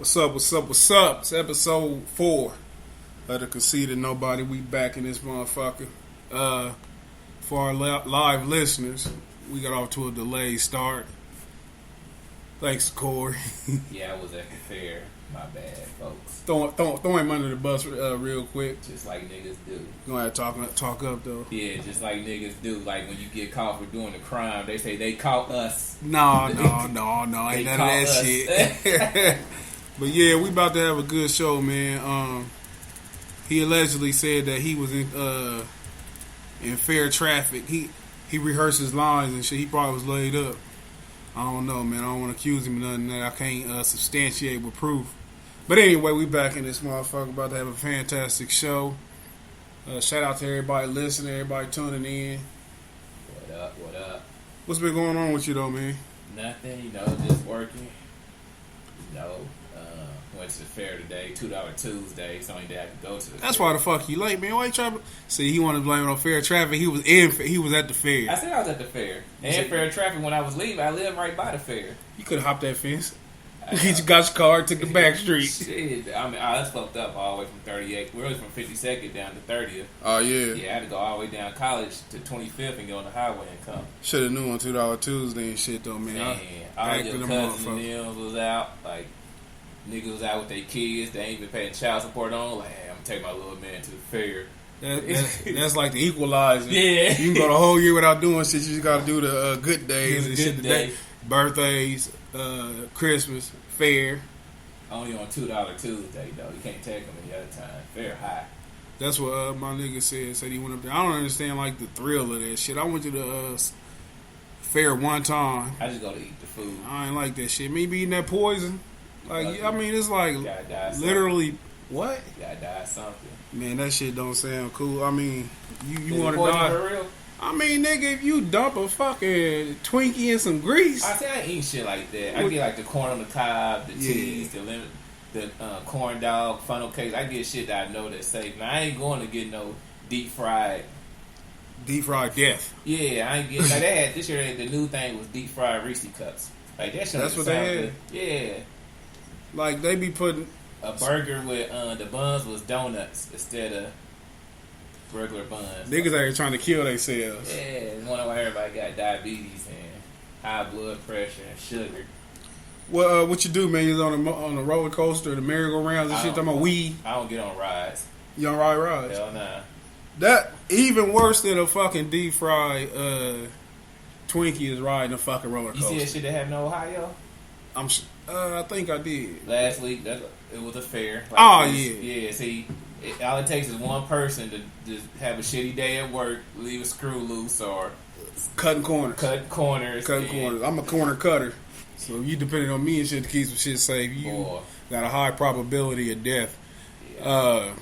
What's up? What's up? What's up? It's episode 4 of the Conceited Knowbody. We back in this motherfucker. For our live listeners, we got off to a delayed start. Thanks, Corey. Yeah, I was at the fair. My bad, folks. Throw him under the bus real quick. Just like niggas do. Gonna have to talk up though. Yeah, just like niggas do. Like when you get caught for doing a crime, they say they caught us. No, ain't none of that shit. But yeah, we about to have a good show, man. He allegedly said that he was in fair traffic. He rehearsed his lines and shit. He probably was laid up. I don't know, man. I don't want to accuse him of nothing that I can't substantiate with proof. But anyway, we back in this motherfucker. About to have a fantastic show. Shout out to everybody listening, everybody tuning in. What up? What up? What's been going on with you though, man? Nothing, just working. Went to the fair today, $2 Tuesday. It's the only day I could go to. That's fair. Why the fuck you late, man? Why you trying to see? He wanted to blame it on fair traffic. He was at the fair. I said I was at the fair. And fair traffic when I was leaving. I lived right by the fair. You could have hopped that fence. You got your car, took the back street. Shit, I mean, that's fucked up all the way from 38th. We're really from 52nd down to 30th. Oh, yeah. Yeah, I had to go all the way down College to 25th and get on the highway and come. Should have knew on $2 Tuesday and shit, though, man. All your cousins and them was out. Like, niggas was out with their kids. They ain't even paying child support on. Like, hey, I'm going to take my little man to the fair. That's like the equalizer. Yeah. You can go the whole year without doing shit. You just got to do the good days and shit. Day. Birthdays, Christmas, fair. Only on $2 Tuesday, though. You can't take them any other time. Fair high. That's what my nigga said he went up there. I don't understand, like, the thrill of that shit. I went to the fair one time. I just go to eat the food. I ain't like that shit. Me be eating that poison. Like, I mean, it's like literally what? You gotta die something. Man, that shit don't sound cool. I mean, you want to die die for real? I mean, nigga, if you dump a fucking Twinkie in some grease, I say I ain't eat shit like that. I get like the corn on the cob, the cheese, the corn dog, funnel cakes. I get shit that I know that's safe. Now I ain't going to get no deep fried death. Yeah, I ain't getting like they had this year. The new thing was deep fried Reese cups. Like that shit. That's what they had. Good. Yeah. Like they be putting a burger with the buns was donuts instead of regular buns. Niggas out here trying to kill themselves. Yeah, wonder why everybody got diabetes and high blood pressure and sugar. Well, what you do, man? You're on a roller coaster, the merry-go-rounds and shit. Talking about weed. I don't get on rides. You don't ride rides? Hell nah. That even worse than a fucking deep fried Twinkie is riding a fucking roller coaster. You see that shit they have in Ohio? I think I did. Last week, it was a fair. Like Yeah, see, all it takes is one person to just have a shitty day at work, leave a screw loose, or cutting corners. I'm a corner cutter. So you depending on me and shit to keep some shit safe. You got a high probability of death. Yeah.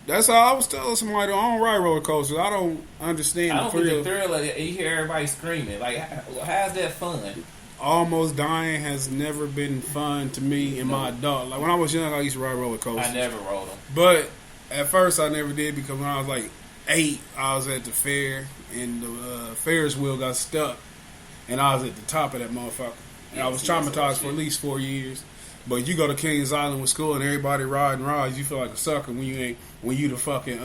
That's how I was telling somebody, I don't ride roller coasters. I don't understand the thrill. I don't get the thrill of it. You hear everybody screaming. Like, how's that fun? Almost dying has never been fun to me in my adult. Like when I was young, I used to ride roller coasters. I never rode them. But at first, I never did because when I was like 8, I was at the fair and the Ferris wheel got stuck, and I was at the top of that motherfucker. And I was traumatized for at least 4 years. But you go to Kings Island with school and everybody riding rides, you feel like a sucker when you the fucking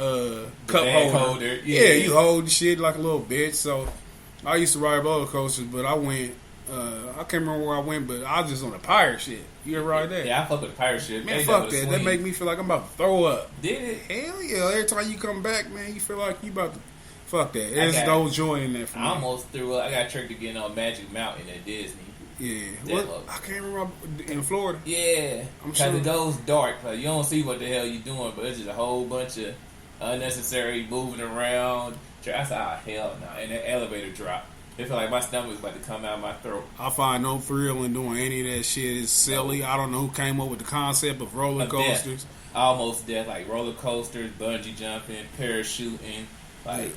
cup holder. Yeah, you hold the shit like a little bitch. So I used to ride roller coasters, but I went. I can't remember where I went, but I was just on the pirate shit. You ever ride that? Yeah, I fuck with the pirate shit. Man, fuck that. That make me feel like I'm about to throw up. Did it? Hell yeah. Every time you come back, man, you feel like you about to... Fuck that. There's no joy in that for me. I almost threw up. I got tricked again on Magic Mountain at Disney. Yeah. I can't remember. In Florida? Yeah. I'm sure. Because it goes dark. Like, you don't see what the hell you doing, but it's just a whole bunch of unnecessary moving around. I said, hell no. And that elevator drop. It felt like my stomach was about to come out of my throat. I find no thrill in doing any of that shit. It's silly. I don't know who came up with the concept of roller coasters. Almost death, like roller coasters, bungee jumping, parachuting. Like,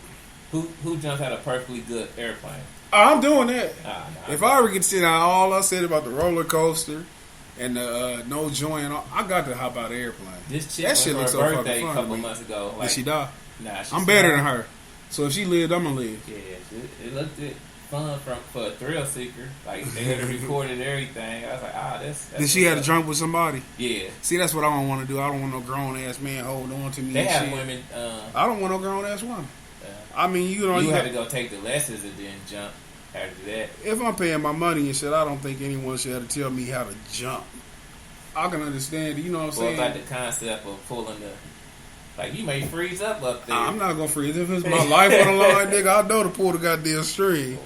who jumps out a perfectly good airplane? I'm doing that. Nah, if I ever get to sit down, all I said about the roller coaster and the no joy and all, I got to hop out of the airplane. This chick went for her birthday a couple months ago. Did she die? Nah, I'm better than her. So if she lived, I'm going to live. Yeah, it looked it. fun for a thrill seeker. Like, they had recorded everything. I was like, that's Did she have to drunk with somebody? Yeah. See, that's what I don't want to do. I don't want no grown-ass man holding on to me. They have shit. women... I don't want no grown-ass woman. I mean, you have to go take the lessons and then jump after that. If I'm paying my money and shit, I don't think anyone should have to tell me how to jump. I can understand it, you know what I'm saying? Well, about the concept of pulling the... Like, you may freeze up there. I'm not going to freeze. If it's my life on the line, nigga, I know to pull the goddamn string. Boy.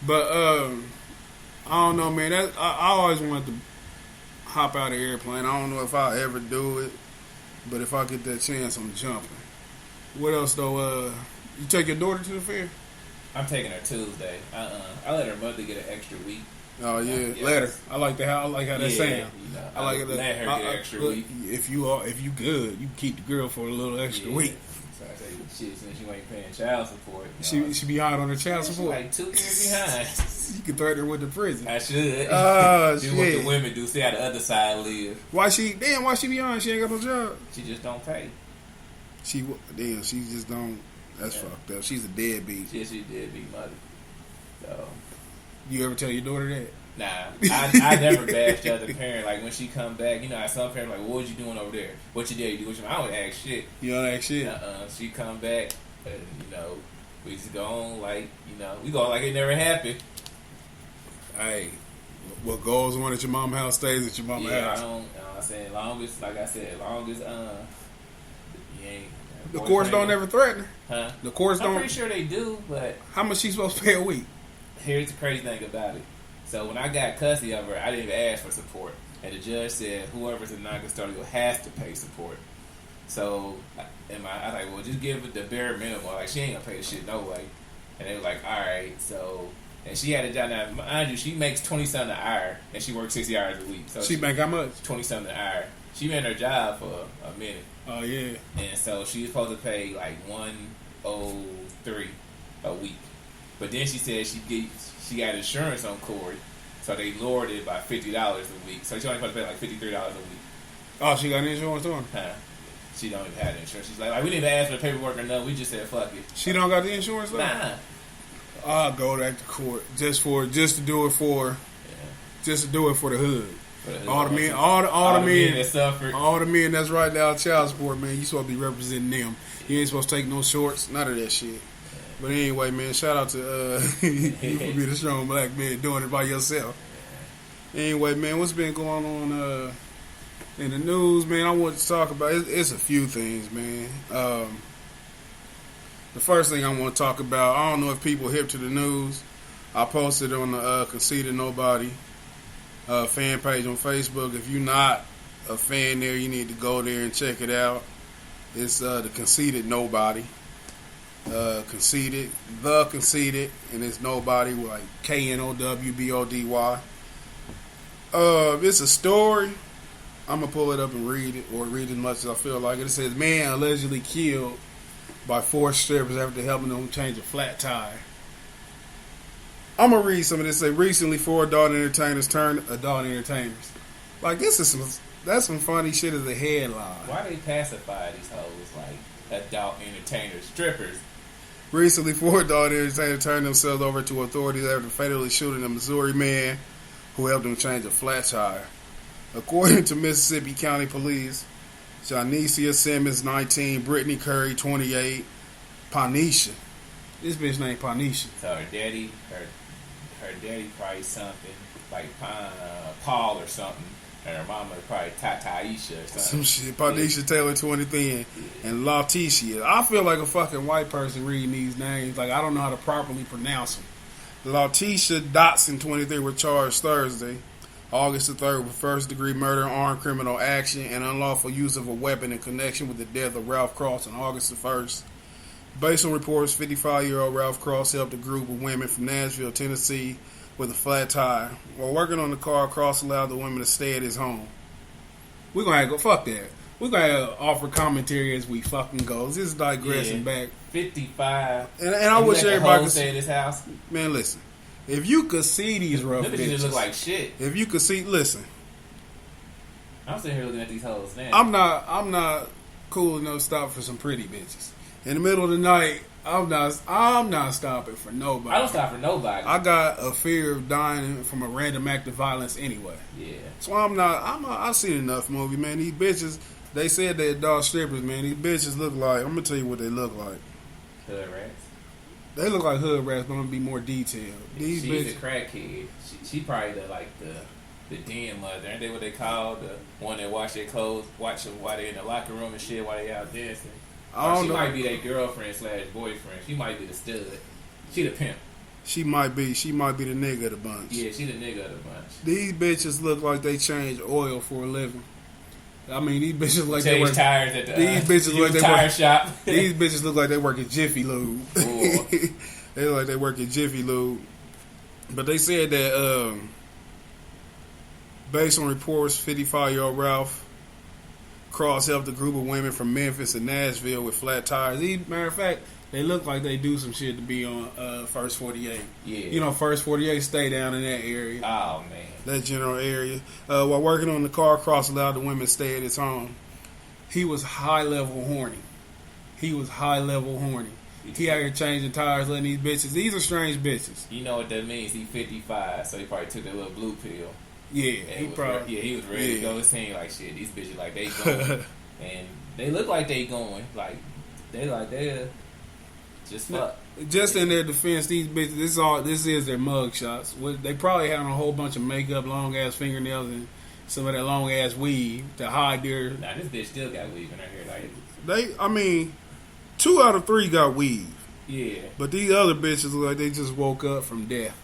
But, I don't know, man. I always wanted to hop out of the airplane. I don't know if I'll ever do it. But if I get that chance, I'm jumping. What else, though? You take your daughter to the fair? I'm taking her Tuesday. I let her mother get an extra week. Oh yeah, let her. I like how that sound. You know, I like that. Let her get an extra week. If you good, you can keep the girl for a little extra week. So I say, shit, since you ain't paying child support, you know, she behind on her child support. Like 2 years behind. You can threaten her with the prison. I should. Shit. What the women do. See how the other side live. Why she behind? She ain't got no job. She just don't pay. She just don't. That's fucked up. She's a deadbeat. Yeah, she's a deadbeat mother. So. You ever tell your daughter that? Nah, I never bash the other parent. Like, when she come back, you know, some parents like, what was you doing over there? What your daddy do? I don't ask shit. You don't ask shit? She come back, and, you know, we just go on like, you know, we go like it never happened. Hey, what goes on at your mama's house stays at your mama's house. I'm saying, long as you ain't... The courts don't ever threaten her. Huh? The courts don't... I'm pretty sure they do, but... How much she supposed to pay a week? Here's the crazy thing about it. So when I got custody of her, I didn't even ask for support. And the judge said whoever's a non-custodial has to pay support. So I was like, well, just give it the bare minimum. Like, she ain't going to pay the shit no way. And they were like, all right. So, and she had a job. Now, mind you, she makes $20 an hour, and she works 60 hours a week. So she make how much? $20 an hour. She been in her job for a minute. Oh, yeah. And so she was supposed to pay like $103 a week. But then she said she got insurance on Corey, so they lowered it by $50 a week. So she only supposed to pay like $53 a week. Oh, she got insurance on? Huh. She don't even have the insurance. She's like we didn't even ask for the paperwork or nothing. We just said fuck it. She don't got the insurance though? Nah. I'll go back to court just to do it for the hood. All the men that suffered. All the men that's right now child support, man. You supposed to be representing them. You ain't supposed to take no shorts, none of that shit. But anyway, man, shout out to you for being a strong black man doing it by yourself. Anyway, man, what's been going on in the news, man? I want to talk about it's a few things, man. The first thing I want to talk about, I don't know if people hip to the news. I posted on the Conceited Knowbody fan page on Facebook. If you're not a fan there, you need to go there and check it out. It's the Conceited Knowbody. Conceited, and it's Nobody with like KNOWBODY. It's a story. I'm gonna pull it up and read it, or read as much as I feel like it. It says, man allegedly killed by 4 strippers after helping them change a flat tire. I'm gonna read some of this. Say recently 4 adult entertainers turned adult entertainers. Like, that's some funny shit as a headline. Why they pacify these hoes like adult entertainers, strippers? Recently, 4 adult entertainers turned themselves over to authorities after fatally shooting a Missouri man who helped them change a flat tire. According to Mississippi County Police, Janicia Simmons, 19, Brittany Curry, 28, Panisha. This bitch named Panisha. So her daddy probably something like Paul or something. And her mama probably Taisha or something. Some shit. Panisha Taylor, 23, and Letitia. I feel like a fucking white person reading these names. Like, I don't know how to properly pronounce them. Letitia Dotson, 23, were charged Thursday, August the 3rd, with first-degree murder, armed criminal action, and unlawful use of a weapon in connection with the death of Ralph Cross on August the 1st. Based on reports, 55-year-old Ralph Cross helped a group of women from Nashville, Tennessee, with a flat tire. While working on the car, Cross allowed the women to stay at his home. We're going to go, fuck that. We're going to offer commentary as we fucking go. This is digressing back. 55. And I wish everybody could stay at his house. Man, listen. If you could see these rough bitches. Just look like shit. If you could see, listen. I'm sitting here looking at these hoes now. I'm not cool enough to stop for some pretty bitches. In the middle of the night, I'm not stopping for nobody. I don't stop for nobody. I got a fear of dying from a random act of violence anyway. Yeah. So I've seen enough movie, man. These bitches, they said they adult strippers, man. These bitches look like, I'm gonna tell you what they look like. Hood rats. They look like hood rats, but I'm gonna be more detailed. These She's bitches, a crackhead. She probably the den mother. Ain't they what they call the one that wash their clothes, watch them while they in the locker room and shit while they out dancing? I don't she know. might be their girlfriend / boyfriend. She might be the stud. She the pimp. She might be the nigga of the bunch. Yeah, she the nigga of the bunch. These bitches look like they change oil for a living. I mean, these bitches like change they work tires at the these bitches like they tire work, shop. These bitches look like they work at Jiffy Lube. They look like they work at Jiffy Lube. But they said that based on reports, 55-year-old Ralph Cross helped a group of women from Memphis and Nashville with flat tires. Matter of fact, they look like they do some shit to be on First 48. Yeah. You know, First 48 stay down in that area. Oh, man. That general area. While working on the car, Cross allowed the women to stay at his home. He was high-level horny. He out here changing tires, letting these bitches. These are strange bitches. You know what that means? He 55, so he probably took that little blue pill. Yeah, he was ready to go. It seemed like shit. These bitches like they going, and they look like they going. Like they're just fuck. Just in their defense, these bitches. This is their mug shots. They probably had on a whole bunch of makeup, long ass fingernails, and some of that long ass weave to hide their. Nah, this bitch still got weave in her hair. Like 2 out of 3 got weave. Yeah, but these other bitches look like they just woke up from death.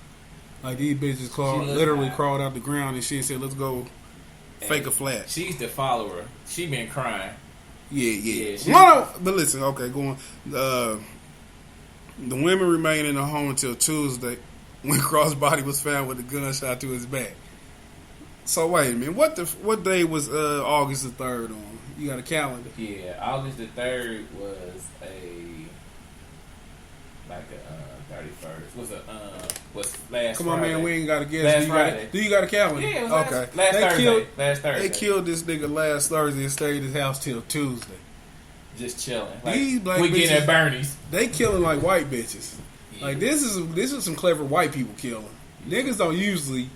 Like these bitches literally crawled out the ground and shit and said, "Let's go fake a flat." She's the follower. She been crying. Yeah. But listen, okay, go on. The women remained in the home until Tuesday, when Cross' body was found with a gunshot to his back. So wait a minute, what day was August the 3rd on? You got a calendar? Yeah, August the 3rd was a 31st. Was last Come on, Friday. Man, we ain't got to guess. Do you got a calendar? Yeah, it was okay. last Thursday. They killed this nigga last Thursday and stayed at his house till Tuesday. Just chilling. Like, these black we bitches, getting at Bernie's. They killing like white bitches. Yeah. Like this is some clever white people killing. Niggas don't usually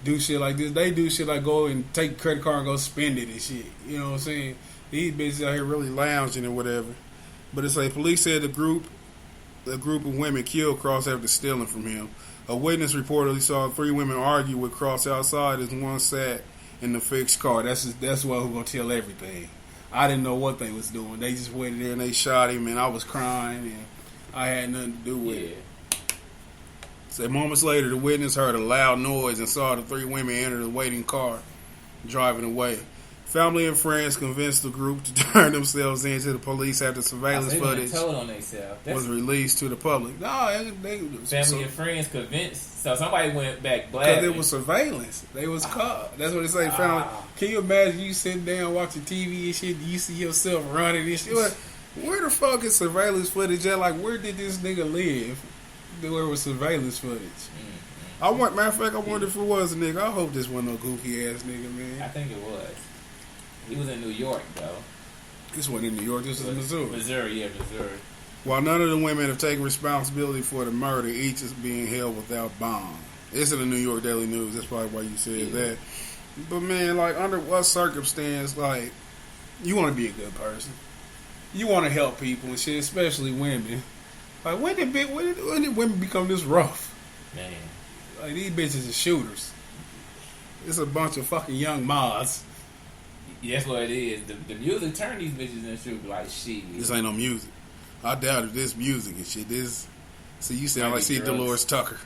do shit like this. They do shit like go and take a credit card and go spend it and shit. You know what I'm saying? These bitches out here really lounging or whatever. But it's like police said a group of women killed Cross after stealing from him. A witness reportedly saw 3 women argue with Cross outside as one sat in the fixed car. That's what who's gonna tell everything. I didn't know what they was doing. They just went in there and they shot him, and I was crying, and I had nothing to do with it. So moments later, the witness heard a loud noise and saw the 3 women enter the waiting car, driving away. Family and friends convinced the group to turn themselves in to the police after surveillance footage was released to the public. No, family and friends convinced. So somebody went back black. Because it was surveillance. They was caught. That's what they say. Can you imagine you sitting down watching TV and shit, you see yourself running and shit? Like, where the fuck is surveillance footage at? Like, where did this nigga live? There was surveillance footage. Matter of fact, I wonder if it was a nigga. I hope this wasn't no goofy ass nigga, man. I think it was. He was in New York, though. This wasn't in New York. This was Missouri. Missouri. While none of the women have taken responsibility for the murder, each is being held without bond. It's in the New York Daily News. That's probably why you said that. But, man, like, under what circumstance, like, you want to be a good person. You want to help people and shit, especially women. Like, when did women become this rough? Man. Like, these bitches are shooters. It's a bunch of fucking young mods. That's what it is. The music turned these bitches into like shit. This ain't no music. I doubt if this music and shit. So you sound like Dolores Tucker.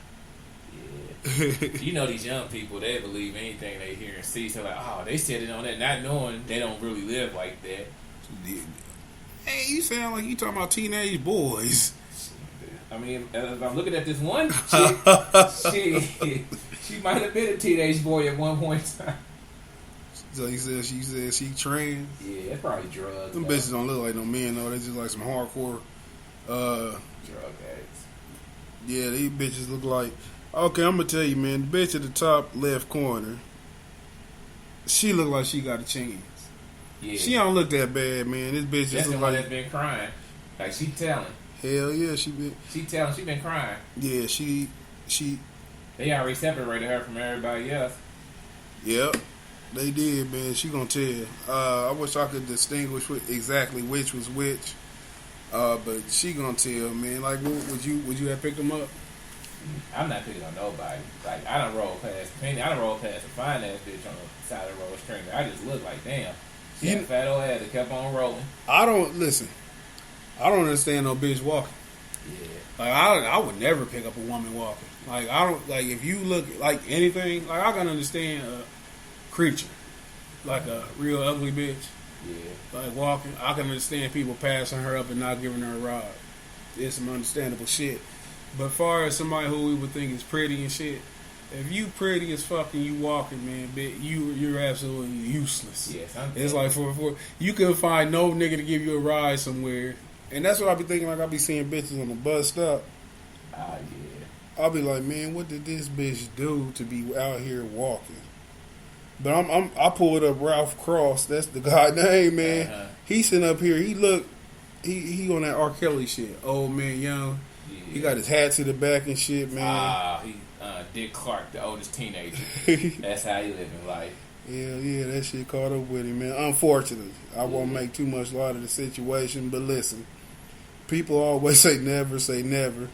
Yeah. You know these young people, they believe anything they hear and see. So like, they said it on that, not knowing they don't really live like that. Hey, you sound like you talking about teenage boys. I mean, if I'm looking at this one chick, she might have been a teenage boy at one point in time. So she said she trans. Yeah, it's probably drugs. Them bitches don't look like no men though. They just like some hardcore drug addicts. Yeah, these bitches look like. Okay, I'm gonna tell you, man. The bitch at the top left corner, she look like she got a chance. Yeah, she don't look that bad, man. This bitch just look like that's been crying. Like she telling. Hell yeah, she been. She been crying. Yeah, she. They already separated her from everybody else. Yep, they did, man. She gonna tell. I wish I could distinguish exactly which was which. But she gonna tell, man. Like, would you have picked them up? I'm not picking on nobody. Like, I done rolled past Penny. I done rolled past a fine ass bitch on the side of the road screaming. I just looked like, damn. She had a fat old ass that kept on rolling. I don't understand no bitch walking. Yeah. Like, I would never pick up a woman walking. Like, I don't, like, if you look like anything, like, I can understand a creature, like a real ugly bitch. Yeah. Like, walking, I can understand people passing her up and not giving her a ride. It's some understandable shit. But far as somebody who we would think is pretty and shit, if you pretty as fuck and you walking, man, bitch, you're absolutely useless. Yes, it's like for you can find no nigga to give you a ride somewhere. And that's what I be thinking. Like, I be seeing bitches on the bus stop. Yeah. I'll be like, man, what did this bitch do to be out here walking? But I pulled up Ralph Cross. That's the guy name, man. Uh-huh. He sitting up here. He on that R. Kelly shit. Old man, young. Yeah. He got his hat to the back and shit, man. He Dick Clark, the oldest teenager. That's how he living life. Yeah, that shit caught up with him, man. Unfortunately, I won't make too much light of the situation, but listen, people always say never,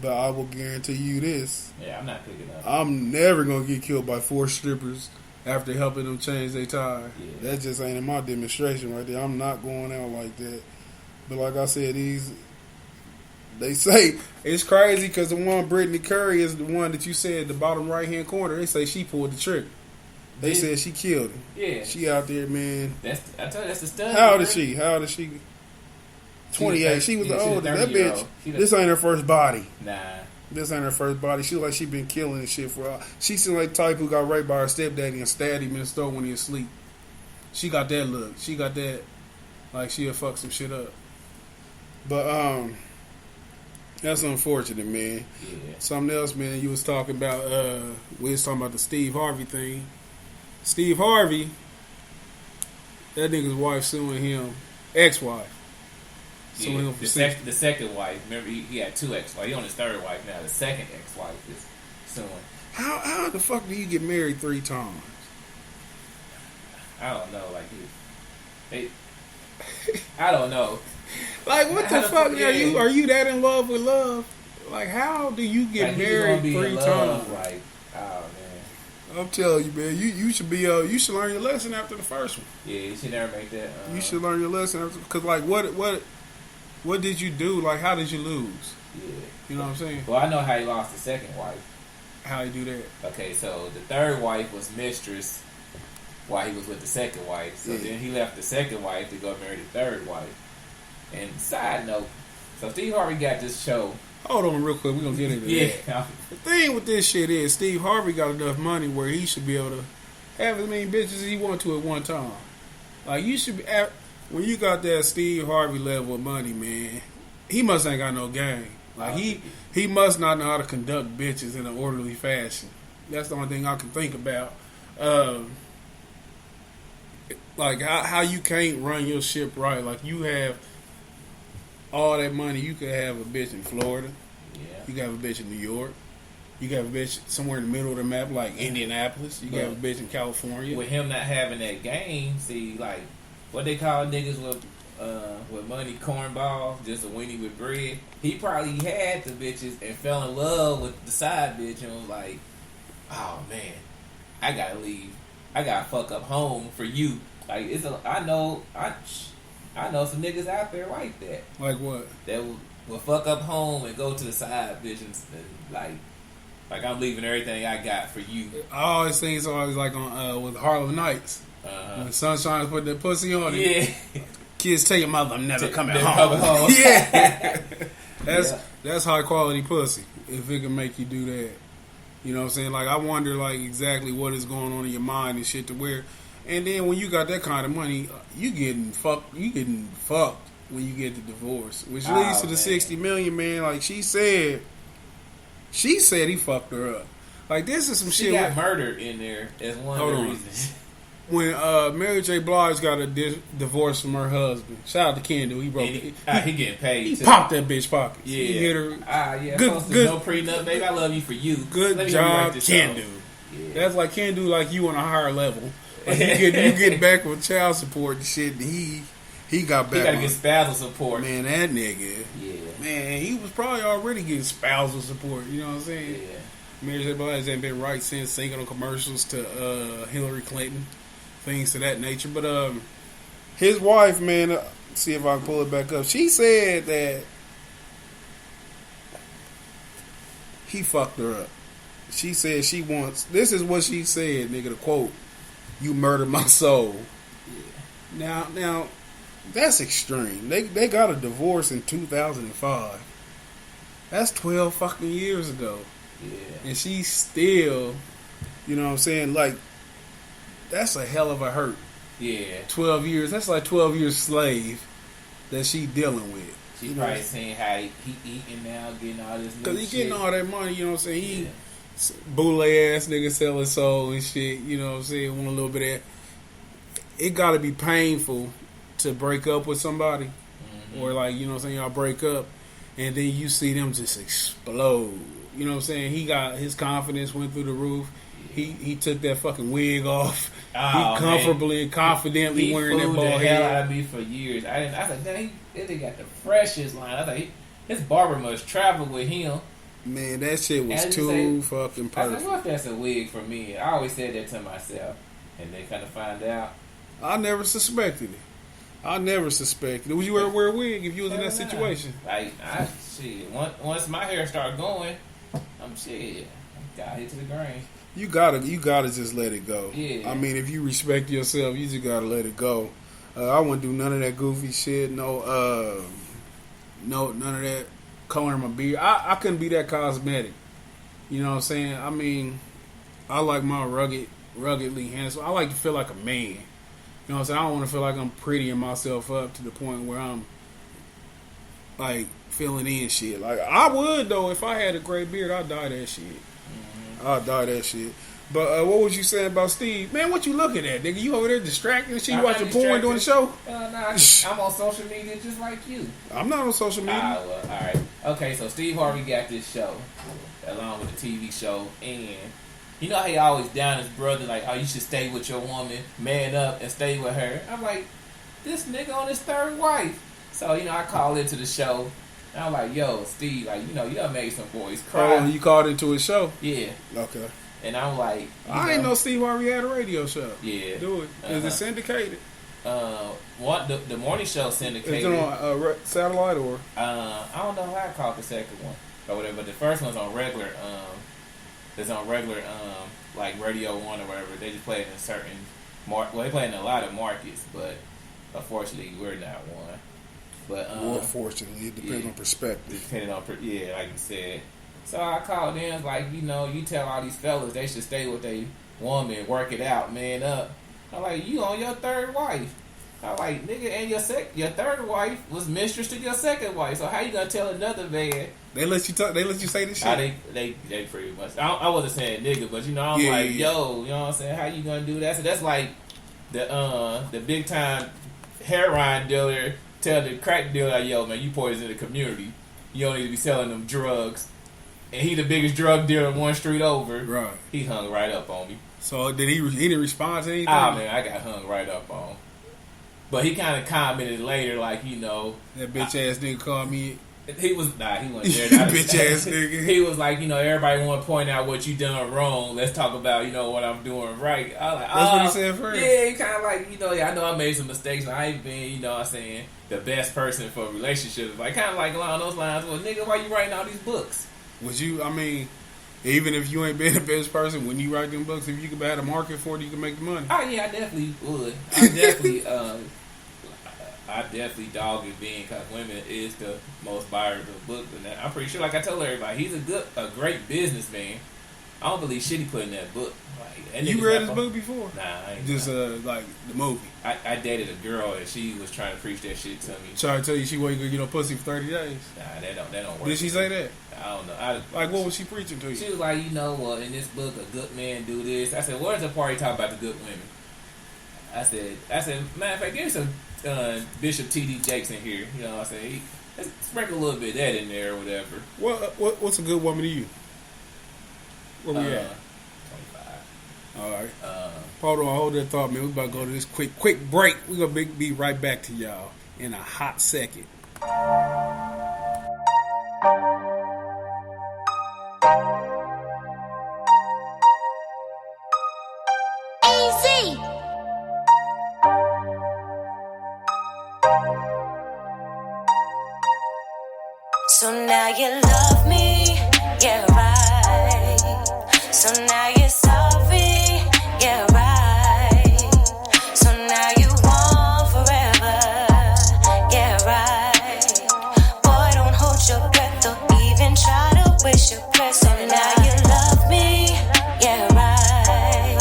but I will guarantee you this. Yeah, I'm not picking up. I'm never going to get killed by 4 strippers after helping them change their tire. Yeah. That just ain't in my demonstration right there. I'm not going out like that. But like I said, they say it's crazy because the one Brittany Curry is the one that you said the bottom right hand corner. They say she pulled the trigger. They said she killed him. Yeah, she out there, man. I told you that's the stud. How old is she? 28. She was the oldest. That bitch. This ain't her first body. Nah. This ain't her first body. She like she been killing and shit for a while. She seems like the type who got raped by her stepdaddy and stabbed him in the store when he was asleep. She got that look. She got that, like she'll fuck some shit up. But that's unfortunate, man. Yeah. Something else, man. You was talking about. We was talking about the Steve Harvey thing. Steve Harvey, that nigga's wife suing him, ex-wife. Suing him for the second wife. Remember, he had 2 ex-wives. He on his 3rd wife now. The second ex-wife is suing. How the fuck do you get married 3 times? I don't know. I don't know. Like, what the fuck? Are you that in love with love? Like, how do you get married 3 times? Like, oh man. I'm telling you, man. You should be. You should learn your lesson after the first one. Yeah, you should never make that. You should learn your lesson after, because, like, what did you do? Like, how did you lose? Yeah. You know what I'm saying? Well, I know how he lost the second wife. How he do that? Okay, so the 3rd wife was mistress while he was with the second wife. So then he left the second wife to go marry the 3rd wife. And side note, so Steve Harvey got this show. Hold on real quick, we're going to get into that. The thing with this shit is Steve Harvey got enough money where he should be able to have as many bitches as he want to at one time. Like, you should be, when you got that Steve Harvey level of money, man, he must ain't got no game. Like, he must not know how to conduct bitches in an orderly fashion. That's the only thing I can think about. Like, how you can't run your ship right. Like, you have all that money. You could have a bitch in Florida. Yeah. You could have a bitch in New York. You could have a bitch somewhere in the middle of the map, like Indianapolis. You could have a bitch in California. With him not having that game, see, like, what they call niggas with money, cornball, just a weenie with bread. He probably had the bitches and fell in love with the side bitch and was like, oh man, I gotta leave. I gotta fuck up home for you. Like, I know some niggas out there like that. Like what? That will fuck up home and go to the side bitch and like I'm leaving everything I got for you. I always think it's always like on with Harlem Nights. When Sunshine put that pussy on it. Yeah. Kids tell your mother I'm never coming home. Yeah. That's high quality pussy. If it can make you do that. You know what I'm saying? Like, I wonder, like, exactly what is going on in your mind and shit to where. And then when you got that kind of money, you getting fucked when you get the divorce. Which leads to the $60 million, man. Like, she said he fucked her up. Like, this is some shit. She got murdered in there as one of the reasons. when Mary J. Blige got a divorce from her husband. Shout out to Kendall. He broke. He getting paid. He too. popped that bitch pockets. Yeah. He hit her. Yeah. Good. No prenup, baby. I love you for you. Good job, Kendall. Yeah. That's like Kendall, like you on a higher level. Like you get back with child support and shit. And he got back. He got to get spousal support. Man, that nigga. Yeah. Man, he was probably already getting spousal support. You know what I'm saying? Yeah. Mary J. Blige ain't been right since singing on commercials to Hillary Clinton, things to that nature. But his wife, man, see if I can pull it back up. She said that he fucked her up. She said she wants. This is what she said, nigga. To quote, "You murdered my soul." Yeah. Now, that's extreme. They got a divorce in 2005. That's 12 fucking years ago. Yeah. And she's still, you know what I'm saying? Like, that's a hell of a hurt. Yeah. 12 years. That's like 12 years slave that she dealing with. She probably saying how he eating now, getting all this new shit. Because he getting all that money, you know what I'm saying? He boule ass nigga selling soul and shit, you know what I'm saying? Want a little bit of that. It got to be painful to break up with somebody. Mm-hmm. Or like, you know what I'm saying? Y'all break up and then you see them just explode. You know what I'm saying? He got his confidence went through the roof. He took that fucking wig off. Oh, he comfortably and confidently wearing that bald head. He hell out of me for years. I thought, dang, they got the freshest line. I thought his barber must travel with him. Man, that shit was too fucking perfect. I was like, what if that's a wig for me? I always said that to myself. And then kind of find out. I never suspected it. Would you ever wear a wig if you was in that situation? Like, shit. Once my hair started going, I'm shit. Got hit to the grain. You gotta just let it go. Yeah. I mean, if you respect yourself, you just gotta let it go. I wouldn't do none of that goofy shit. No, none of that coloring my beard. I couldn't be that cosmetic. You know what I'm saying? I mean, I like my ruggedly handsome. I like to feel like a man. You know what I'm saying? I don't want to feel like I'm prettying myself up to the point where I'm like filling in shit. Like I would though if I had a gray beard. I'd dye that shit. I'll die that shit. But what was you saying about Steve? Man, what you looking at, nigga? You over there distracted and shit? You watching porn during the show? I'm on social media just like you. I'm not on social media. Well, all right. Okay, so Steve Harvey got this show along with the TV show. And you know how he always down his brother, like, oh, you should stay with your woman, man up, and stay with her. I'm like, this nigga on his third wife. So, you know, I called into the show. And I'm like, yo, Steve, like, you know, you done made some boys cry. Oh, you called into his show? Yeah. Okay. And I'm like, I didn't know Steve already had a radio show. Yeah. Do it. Is it syndicated? The morning show syndicated. Is it on satellite or? I don't know how I called the second one or whatever, but the first one's on regular. It's on regular, like Radio 1 or whatever. They just play it in certain they play in a lot of markets, but unfortunately we're not one. But more fortunately, it depends on perspective. Depending on like you said. So I called in, like, you know, you tell all these fellas they should stay with their woman, work it out, man up. I'm like, you on your third wife. I'm like, nigga, and your third wife was mistress to your second wife. So how you gonna tell another man? They let you talk. They let you say this shit. They pretty much. I wasn't saying nigga, but you know, I'm like, yo, you know what I'm saying? How you gonna do that? So that's like the big time heroin dealer tell the crack dealer, like, yo, man, you poison the community. You don't need to be selling them drugs. And he the biggest drug dealer one street over. Right. He hung right up on me. So did he didn't respond to anything? Ah, man, I got hung right up on. But he kind of commented later, like, you know, that bitch ass nigga called me. He wasn't there. Bitch ass nigga. He was like, you know, everybody want to point out what you done wrong. Let's talk about, you know, what I'm doing right. I was like, that's what he said first. Yeah, he kind of like, you know, I know I made some mistakes. And I ain't been, you know, what I'm saying, the best person for relationships. Like, kind of like along those lines. Well, nigga, why you writing all these books? Would you? I mean, even if you ain't been the best person, when you write them books, if you could have a market for it, you can make the money. Oh yeah, I definitely would. I definitely dog it being because women is the most buyers of books, and I'm pretty sure. Like I told everybody, he's a great businessman. I don't believe shit he put in that book. Like, you read his book before? Nah, I ain't. Just like the movie. I dated a girl and she was trying to preach that shit to me. Trying to tell you she wasn't gonna get no pussy for 30 days. Nah, that don't work. Did she say that? I don't know. Like, what was she preaching to you? She was like, you know, well, in this book, a good man do this. I said, where's the part you talk about the good women? I said, matter of fact, there's some Bishop T.D. Jakes in here. You know, I said, let's sprinkle a little bit of that in there or whatever. What's a good woman to you? Where we at? 25. All right. Hold that thought, man. We about to go to this quick break. We're gonna be right back to y'all in a hot second. Easy. So now you love me, yeah, right. So now you're sorry, yeah, right. So now you want forever, yeah, right. Boy, don't hold your breath or even try to wish your breath. So now you love me, yeah, right.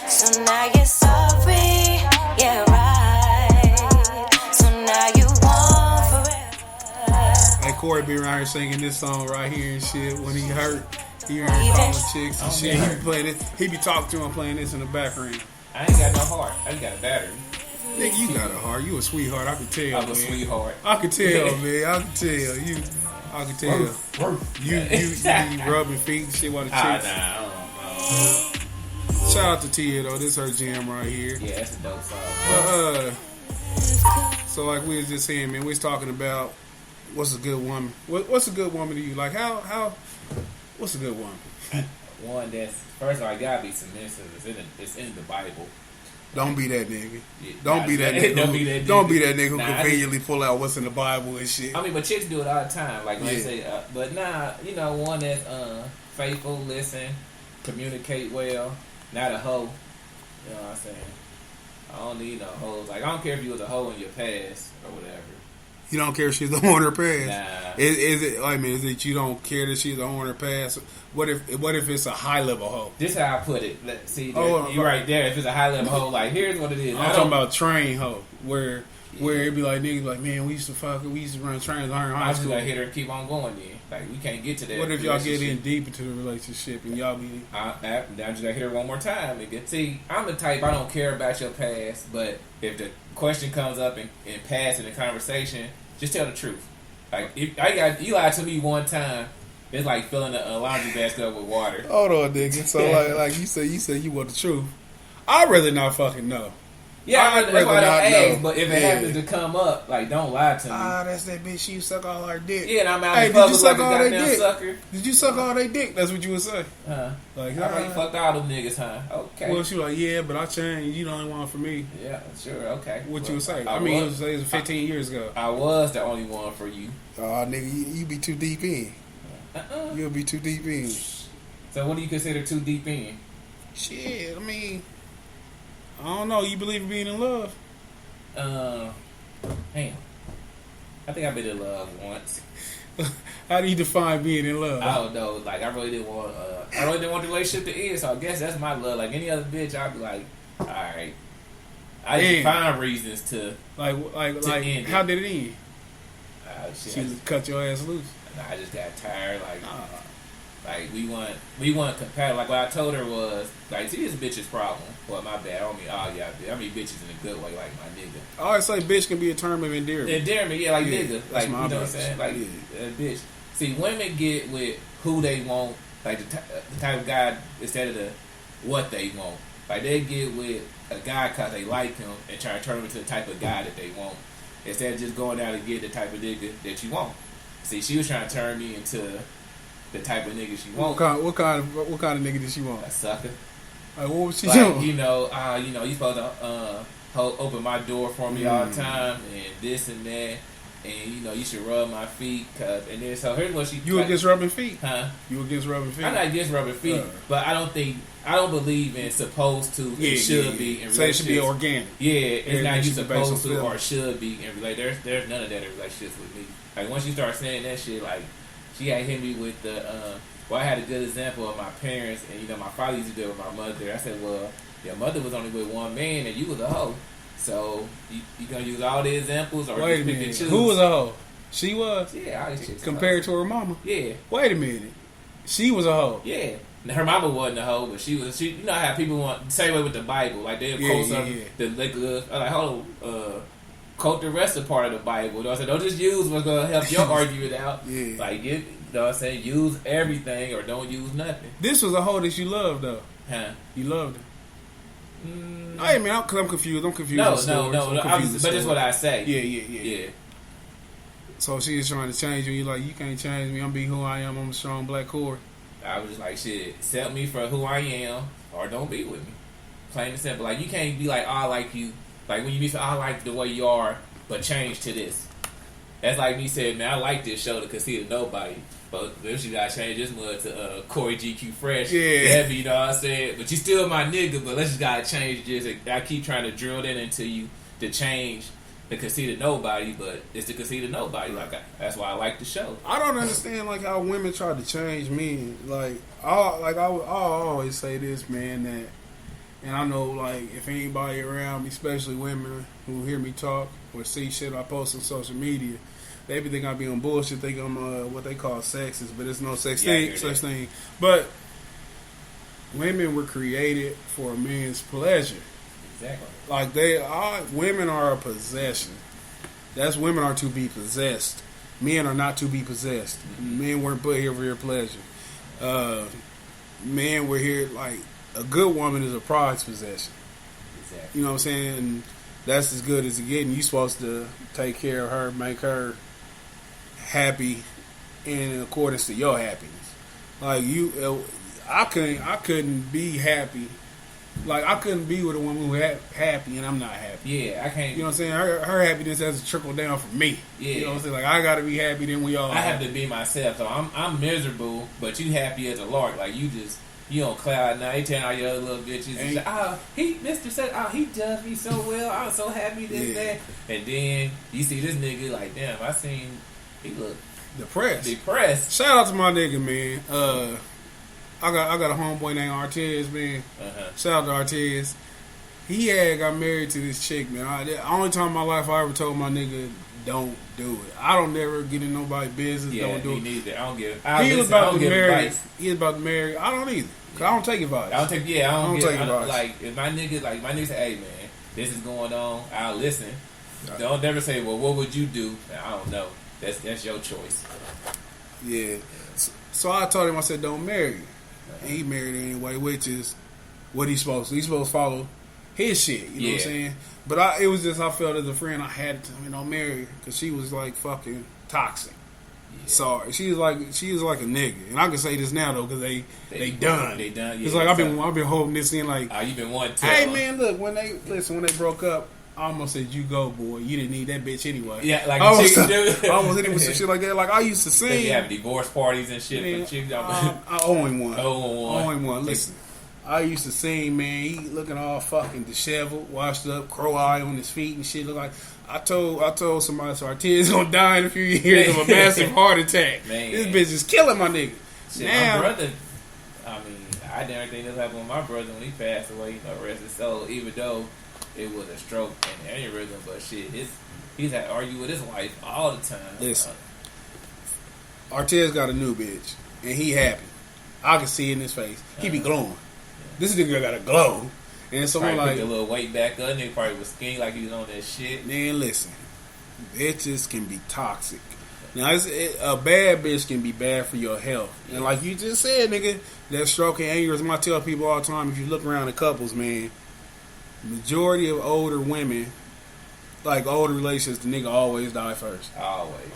So now you're sorry, yeah, right. So now you want forever. Hey, Corey be around here singing this song right here and shit. When he hurt, he around here calling chicks and shit. He be playing it. He be talking to him, playing this in the background. I ain't got no heart. I just got a battery. Nigga, you got a heart. You a sweetheart. I can tell, I'm a man. sweetheart. I can tell, man. I can tell. I can tell. You be rubbing feet and shit while the chicks. Nah. Shout out to Tia, though. This her jam right here. Yeah, that's a dope song. So like we was just saying, man, we was talking about what's a good woman. What's a good woman to you? Like how what's a good woman? One that's, first of all, I gotta be submissive. It's in the Bible. Don't be that nigga. Yeah, Don't be that nigga. Don't be that nigga who Nah, conveniently pull out what's in the Bible and shit. I mean, but chicks do it all the time. Like, let's say, but nah, you know, one that's faithful, listen, communicate well, not a hoe. You know what I'm saying? I don't need no hoes. Like, I don't care if you was a hoe in your past or whatever. You don't care if she's the horn or pass. Nah. Is it? I mean, is it you don't care that she's the horn or pass? What if it's a high level hoe? This how I put it. See, Oh, you right there. If it's a high level hoe, like, here's what it is. I'm talking about train hoe, where it'd be like niggas like, man, we used to run trains in high I just school. gotta hit her and keep on going. Then, like, we can't get to that. What if y'all get in deep into the relationship and y'all be? I just gotta hit her one more time. See, I'm the type, I don't care about your past, but if the question comes up and pass in the conversation, just tell the truth. Like, if you lied to me one time, it's like filling a laundry basket up with water. Hold on, nigga. So like you said you want the truth. I'd rather not fucking know. Yeah, that's why I don't ask. know. But if it happens to come up, like, don't lie to me. That's that bitch. She suck all her dick. Yeah, and I'm out Hey, in did you public suck like a all they goddamn dick? sucker. Did you suck all they dick? That's what you would say. Like, I already fucked all them niggas, huh? Okay. Well, she was like, yeah, but I changed. You the only one for me. Yeah, sure, okay. What you would say? I I mean, was, it was 15 years ago. I was the only one for you. Oh, nigga, you be too deep in. You'll be too deep in. So what do you consider too deep in? Shit, I mean, I don't know. You believe in being in love? Damn. I think I've been in love once. How do you define being in love? I don't know. Like, I really didn't want the relationship to end. So I guess that's my love. Like any other bitch, I'd be like, all right. I just find reasons to like end how it. did it end? Shit, She just cut your ass loose. I just got tired. Like we weren't compatible. Like what I told her was like, see, this bitch's problem. Well, my bad. I don't mean all y'all. I mean bitches in a good way, like my nigga. I always say bitch can be a term of endearment. Endearment, yeah, like nigga, like you know my what I'm saying, like bitch. See, women get with who they want, like the type of guy instead of the what they want. Like they get with a guy because they like him and try to turn him into the type of guy that they want, instead of just going out and get the type of nigga that you want. See, she was trying to turn me into the type of nigga she wants. What kind of nigga did she want? A sucker. Like, what was she like, doing? you supposed to open my door for me all the time and this and that, and you should rub my feet, and then so here's what she. You against rubbing feet? Huh? You against rubbing feet? I'm not against rubbing feet, but I don't believe in supposed to. It should be in relationships. So it should be organic. Yeah, it's not you supposed to feeling. or should be in relationships. There's none of that in relationships with me. Like once you start saying that shit, like she had hit me with the. Well, I had a good example of my parents, and my father used to do it with my mother. I said, well, your mother was only with one man, and you was a hoe. So you gonna use all the examples, or wait a just pick and minute? choose? Who was a hoe? She was. Yeah, all these chicks. Compared to her mama. Yeah. Wait a minute. She was a hoe. Yeah. Her mama wasn't a hoe, but she was. She, you know how people want same way with the Bible, like they'll quote something that they could. I'm like, hold on, quote the rest of part of the Bible. You know what I'm saying? Don't just use what's gonna help your argument out. Yeah. Like you know what I'm saying? Use everything or don't use nothing. This was a hoe that you loved though. Huh? You loved her. Hey man, I'm confused. I'm confused. No. But that's what I say. Yeah. So she is trying to change you. You're like, you can't change me. I'm be who I am. I'm a strong black core. I was just like, shit, accept me for who I am or don't be with me. Plain and simple. Like, you can't be like, oh, I like you. Like, when you be saying, I like the way you are, but change to this. That's like me saying, man, I like this show to Conceited Knowbody. But if you gotta change this mud to Corey GQ Fresh, heavy, you know what I'm saying? But you still my nigga, but let's just gotta change this. I keep trying to drill that into you to change the Conceited Knowbody, but it's the Conceited Knowbody. Like that's why I like the show. I don't understand like how women try to change me. Like I always say this, man, that, and I know like if anybody around me, especially women who hear me talk or see shit I post on social media, they be think I be on bullshit. Think I'm what they call sexist, but it's no such thing. But women were created for a man's pleasure. Exactly. Like women are a possession. Women are to be possessed. Men are not to be possessed. Men weren't put here for your pleasure. Men were here like a good woman is a prized possession. Exactly. You know what I'm saying? And that's as good as it getting. You supposed to take care of her, make her happy in accordance to your happiness. Like I couldn't be happy. Like, I couldn't be with a woman who happy and I'm not happy. Yeah, I can't. You know what I'm saying? Her happiness has to trickle down from me. Yeah. You know what I'm saying? Like, I got to be happy, then we all I have to be myself. So I'm miserable, but you happy as a lark. Like, you on cloud nine. You telling all your other little bitches. And like, Mr. said, he does me so well. I'm so happy, that. And then you see this nigga, like, damn, he look depressed. Shout out to my nigga, man. I got a homeboy named Artez, man. Shout out to Artez. He got married to this chick, man. The only time in my life I ever told my nigga, don't do it. I don't never get in nobody's business. Yeah, don't do it. Neither. I don't give. He was about to marry. I don't either. Cause I don't take advice. I don't take advice. Like if my nigga say, hey man, this is going on. I'll listen. Right. Don't never say, well, what would you do? I don't know. That's your choice. Yeah. So I told him, I said, don't marry you. And he married anyway, which is what he's supposed to. He's supposed to follow his shit. You know what I'm saying? But it was just, I felt as a friend, I had to, marry her because she was like fucking toxic. Yeah. Sorry, she was like a nigga, and I can say this now though because they done. They done. Yeah, it's like I've been holding this in like. You've been wanting to. Hey man, look when they broke up. I almost said, you go, boy. You didn't need that bitch anyway. Yeah, like I almost hit him with some shit like that. Like, I used to sing. You have divorce parties and shit. Man, for chicks. I owe him one. Owe him one. Listen, I used to sing, man. He looking all fucking disheveled, washed up, crow eye on his feet and shit. Look like I told somebody, so Artez gonna die in a few years of a massive heart attack. Man. This bitch is killing my nigga. Shit, now, my brother, I did everything that happened with my brother when he passed away. Rest his soul, even though it was a stroke and aneurysm, but shit, he's had to argue with his wife all the time. Listen, Artez got a new bitch, and he happy. I can see it in his face. He be glowing. Yeah. This nigga got a glow. And someone probably like... put the little weight back up. Nigga probably was skinny like he was on that shit. Man, listen. Bitches can be toxic. Now, a bad bitch can be bad for your health. And like you just said, nigga, that stroke and aneurysm, I tell people all the time, if you look around at couples, man, majority of older women, like older relationships, the nigga always die first.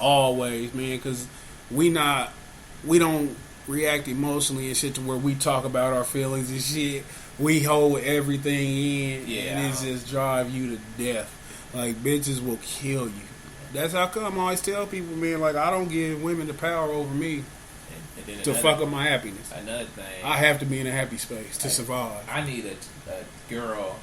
Always, man, because we don't react emotionally and shit to where we talk about our feelings and shit. We hold everything in, and it just drive you to death. Like, bitches will kill you. That's how come I always tell people, man, like, I don't give women the power over me to fuck up my happiness. Another thing, I have to be in a happy space to survive. I need a girl.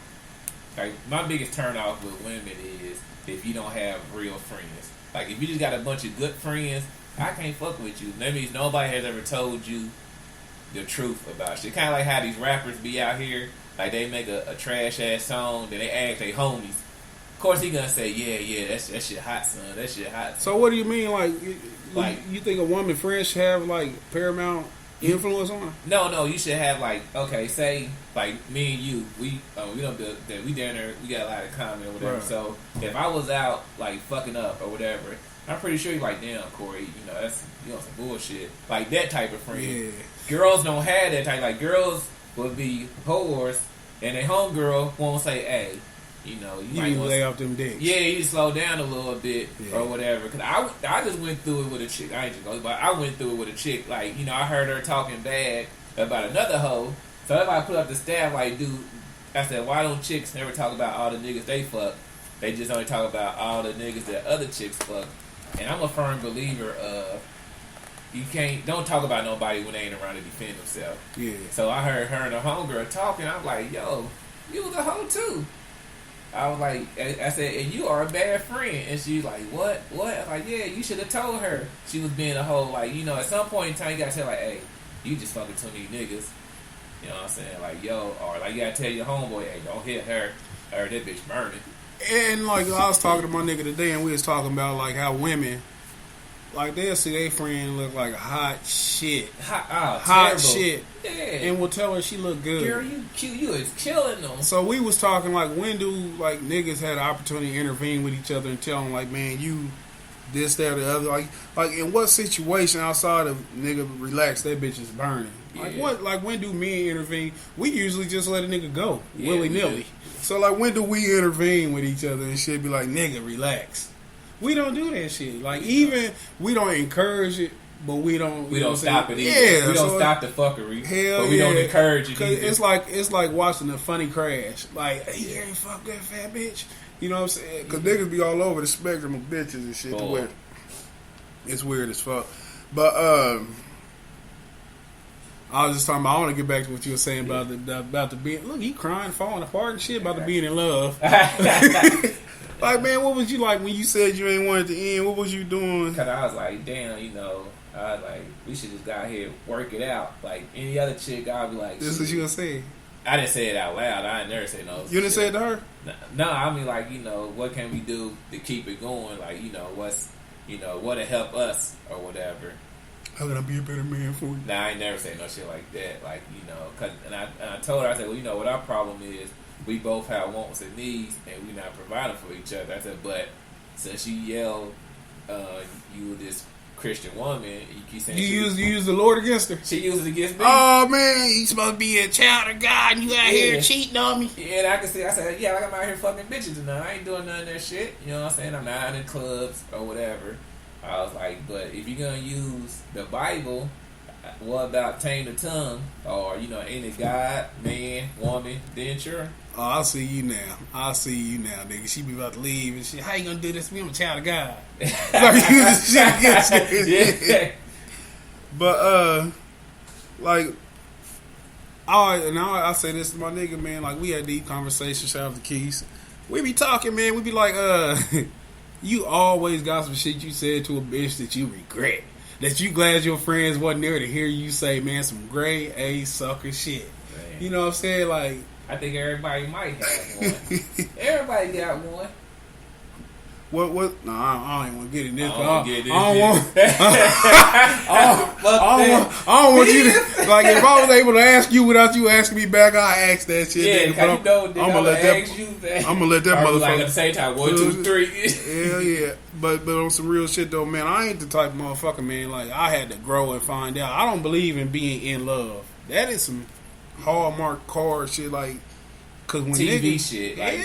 Like, my biggest turn off with women is if you don't have real friends. Like, if you just got a bunch of good friends, I can't fuck with you. That means nobody has ever told you the truth about shit. Kind of like how these rappers be out here. Like, they make a trash-ass song, then they ask they homies. Of course, he gonna say, yeah, that shit hot, son. That shit hot, son. So what do you mean, like you think a woman friend should have, like, paramount influence on her? No, you should have like, okay, say like me and you, we don't do that. We down there, we got a lot of common or whatever. Right. So if I was out like fucking up or whatever, I'm pretty sure you're like, damn, Corey, you know that's some bullshit, like that type of friend. Yeah. Girls don't have that type. Like girls would be whores, and a homegirl won't say, hey. You know, You need to lay off them dicks. Yeah, you slow down a little bit or whatever. Cause I just went through it with a chick. I ain't just going, but I went through it with a chick. Like, you know, I heard her talking bad about another hoe. So if I put up the stab, like, dude, I said, why don't chicks never talk about all the niggas they fuck? They just only talk about all the niggas that other chicks fuck. And I'm a firm believer of don't talk about nobody when they ain't around to defend themselves. Yeah. So I heard her and her homegirl talking. I'm like, yo, you was a hoe too. I was like, I said, and you are a bad friend. And she's like, what? I'm like, yeah, you should have told her she was being a hoe. Like, you know, at some point in time, you got to tell, like, hey, you just fucking too many niggas. You know what I'm saying? Like, yo, or like, you got to tell your homeboy, hey, don't hit her. Or that bitch burning. And, like, I was talking to my nigga today, and we was talking about, like, how women, like, they'll see their friend look like hot shit. Hot shit. Yeah. And will tell her she look good. Girl, you cute. You is killing them. So we was talking, like, when do, like, niggas had the opportunity to intervene with each other and tell them, like, man, you this, that, or the other. Like in what situation outside of nigga relax, that bitch is burning? Like, what? Like, when do men intervene? We usually just let a nigga go, willy-nilly. So, like, when do we intervene with each other and shit be like, nigga, relax? We don't do that shit. Like, even, we don't encourage it, but we don't stop it either. Yeah, we don't stop the fuckery. Hell but we don't encourage it either. It's like watching a funny crash. Like, hey, you ain't fuck that fat bitch. You know what I'm saying? Because niggas be all over the spectrum of bitches and shit. To where it's weird as fuck. But I was just talking about, I want to get back to what you were saying about the being. Look, he crying, falling apart and shit about the being in love. Like, man, what was you like when you said you ain't wanted to end? What was you doing? Because I was like, damn, I was like, we should just go out here work it out. Like any other chick, I'd be like, this is what you gonna say. I didn't say it out loud. I ain't never say no. You didn't say it to her? No, I mean, like, what can we do to keep it going? Like, what'll help us or whatever. How can I be a better man for you? Nah, I ain't never say no shit like that. Like, and I told her, I said, well, what our problem is, we both have wants and needs, and we not providing for each other. I said, but since you yelled, you this Christian woman, you keep saying you use the Lord against her. She used it against me. Oh man, you supposed to be a child of God, and you out here cheating on me. Yeah, and I can see. I said, like I'm out here fucking bitches tonight. I ain't doing none of that shit. You know what I'm saying? I'm not in the clubs or whatever. I was like, but if you're gonna use the Bible, what about tame the tongue? Or any God, man, woman, then sure. Oh, I see you now, nigga. She be about to leave and shit. How you gonna do this to me? I'm a child of God. Like, you this shit against it. Yeah. But like, I say this to my nigga, man. Like, we had deep conversations. Shout out to Keys. We be talking, man. We be like, you always got some shit you said to a bitch that you regret. That you glad your friends wasn't there to hear you say, man, some grade A sucker shit. Man. You know what I'm saying? Like, I think everybody might have one. Everybody got one. What? No, I don't even want to get in this. I don't want you to. Like, if I was able to ask you without you asking me back, I'd ask that shit. Yeah, I'm gonna let that motherfucker. Like at the same time, 1, 2, 3. Hell yeah. But on some real shit though, man, I ain't the type of motherfucker, man. Like, I had to grow and find out. I don't believe in being in love. That is some Hallmark card shit, like, cause when TV shit, like,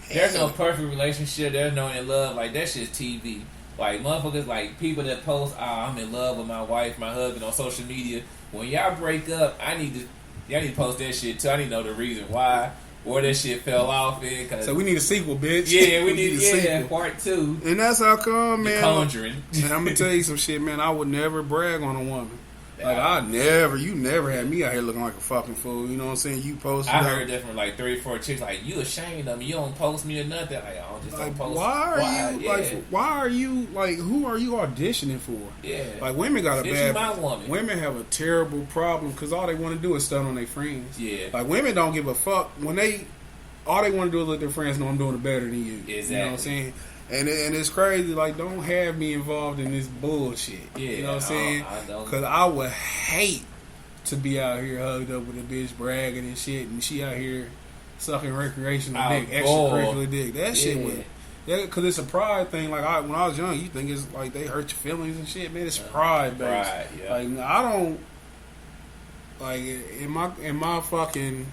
there's no perfect relationship. There's no in love. Like, that shit's TV. Like, motherfuckers, like, people that post, I'm in love with my wife, my husband on social media. When y'all break up, y'all need to post that shit too. I need to know the reason why, where that shit fell off in. So we need a sequel, bitch. Yeah, we need a sequel. Part 2. And that's how come, man. The Conjuring. And I'm gonna tell you some shit, man. I would never brag on a woman. Like, you never had me out here looking like a fucking fool. You know what I'm saying? You posted. I heard that from like 3 or 4 chicks. Like, you ashamed of me? You don't post me or nothing. Like, I don't post. Why are you like? Who are you auditioning for? Yeah. Like, women got a bad. My woman. Women have a terrible problem because all they want to do is stun on their friends. Yeah. Like, women don't give a fuck when all they want to do is let their friends know I'm doing it better than you. Exactly. You know what I'm saying? And it's crazy. Like, don't have me involved in this bullshit. Yeah, you know what I'm saying? Because I would hate to be out here hugged up with a bitch bragging and shit, and she out here sucking recreational dick, extracurricular dick. That shit would. Because it's a pride thing. Like, when I was young, you think it's like they hurt your feelings and shit, man. It's pride based. Yeah. Like, I don't. Like, in my fucking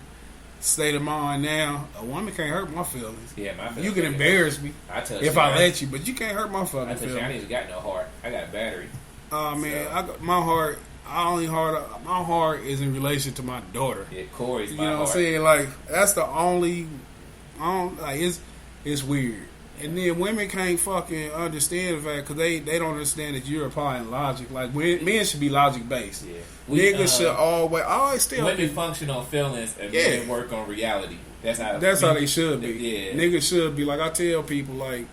state of mind now, a woman can't hurt my feelings. Yeah, my feelings. You can embarrass me if I let you, but you can't hurt my fucking feelings. I ain't even got no heart. I got a battery. Oh man, so. I got my heart. My heart is in relation to my daughter. Yeah, Corey's my heart. You know what I'm saying? Like, that's the only. Like, it's weird. And then women can't fucking understand the fact because they don't understand that you're applying logic. Like, men should be logic based. Yeah. Niggas should always tell women people, function on feelings and men work on reality. That's how they should be. Yeah. Niggas should be. Like, I tell people, like,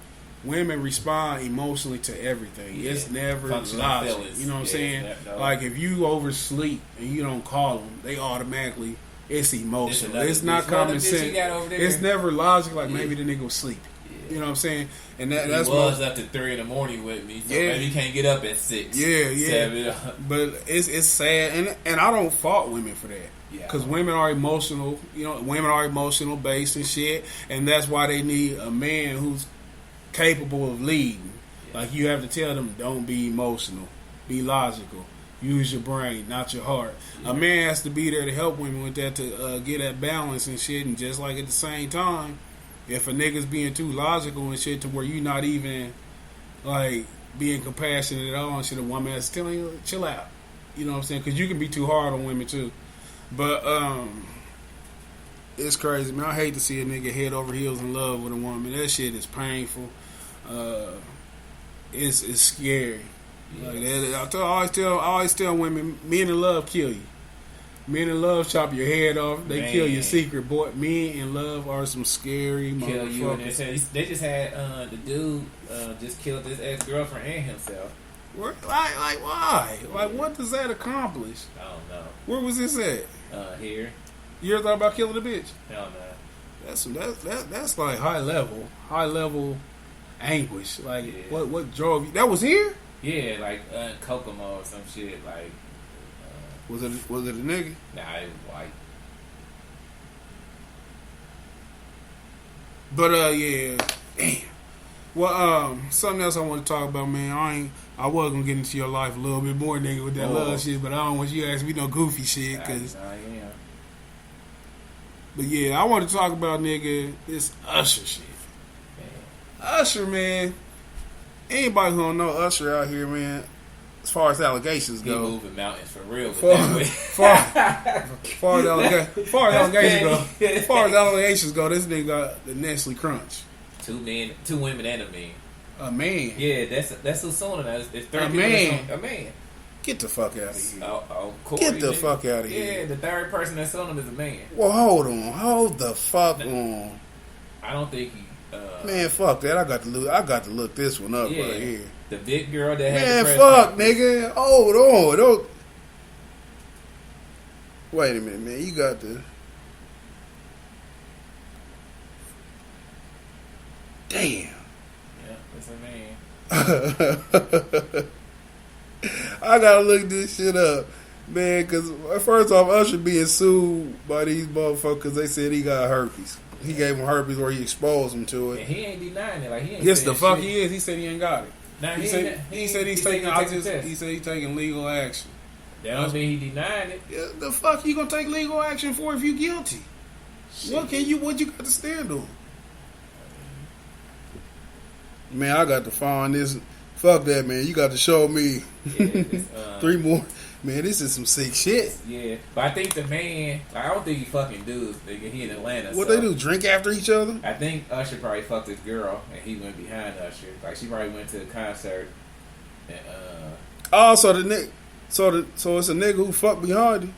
women respond emotionally to everything. Yeah. It's never logic. You know what I'm saying? Like, if you oversleep and you don't call them, they automatically, it's emotional. It's not common sense. It's never logic. Like, maybe the nigga was sleeping. You know what I'm saying? And that's he was up to 3 a.m. with me, so maybe he can't get up at 6. Yeah. 7. But it's sad, and I don't fault women for that. Because women are emotional. You know, women are emotional based and shit, and that's why they need a man who's capable of leading. Yeah. Like, you have to tell them, don't be emotional, be logical, use your brain, not your heart. Yeah. A man has to be there to help women with that, to get that balance and shit. And just like at the same time, if a nigga's being too logical and shit to where you not even, like, being compassionate at all and shit, a woman has to tell you, chill out. You know what I'm saying? Because you can be too hard on women, too. But, it's crazy, man. I hate to see a nigga head over heels in love with a woman. That shit is painful. It's scary. Yeah. Like that, I always tell women, men in love kill you. Men in love chop your head off. They kill your secret, boy. Men in love are some scary motherfuckers. They just had the dude just killed his ex-girlfriend and himself. Like why? Like, what does that accomplish? I don't know. Where was this at? Here. You ever thought about killing a bitch? Hell no. That's like high level anguish. Like, what drove you? That was here? Yeah, like Kokomo or some shit. Like, was it a nigga? Nah, it was white. But yeah, damn. Well, something else I want to talk about, man. I was gonna get into your life a little bit more, nigga, with that love shit, but I don't want you to ask me no goofy shit, cause. But yeah, I want to talk about, nigga, this Usher shit. Man. Usher, man. Anybody who don't know Usher out here, man, as far as allegations go, he moving mountains for real. Far as allegations go, this nigga got the Nestle Crunch. 2 women, and a man. A man. Yeah, that's who soon enough. It's 30 a man. A man. Get the fuck out of here. Corey, get the fuck out of here. Yeah, the third person that's on him is a man. Well, hold the fuck on. I don't think he. Man, fuck that. I got to look this one up right here. The big girl that had. Man, fuck, nigga. Hold on. Don't. Wait a minute, man. You got the. Damn. Yeah, it's a man. I gotta look this shit up, man, because first off, Usher being sued by these motherfuckers. They said he got herpes. He gave him herpes or he exposed him to it. And he ain't denying it. Like, he ain't yes, the fuck shit. he is. He said he ain't got it. Nah, he said he's taking legal action. That don't mean he denied it. Yeah, the fuck you gonna take legal action for if you guilty? Shit. What you got to stand on? Man, I got to find this. Fuck that, man. You got to show me 3 more. Man, this is some sick shit. Yeah, but I think the man, I don't think he fucking dudes. Nigga, he in Atlanta. What they do? Drink after each other? I think Usher probably fucked his girl, and he went behind Usher. Like, she probably went to a concert. And, so it's a nigga who fucked behind him.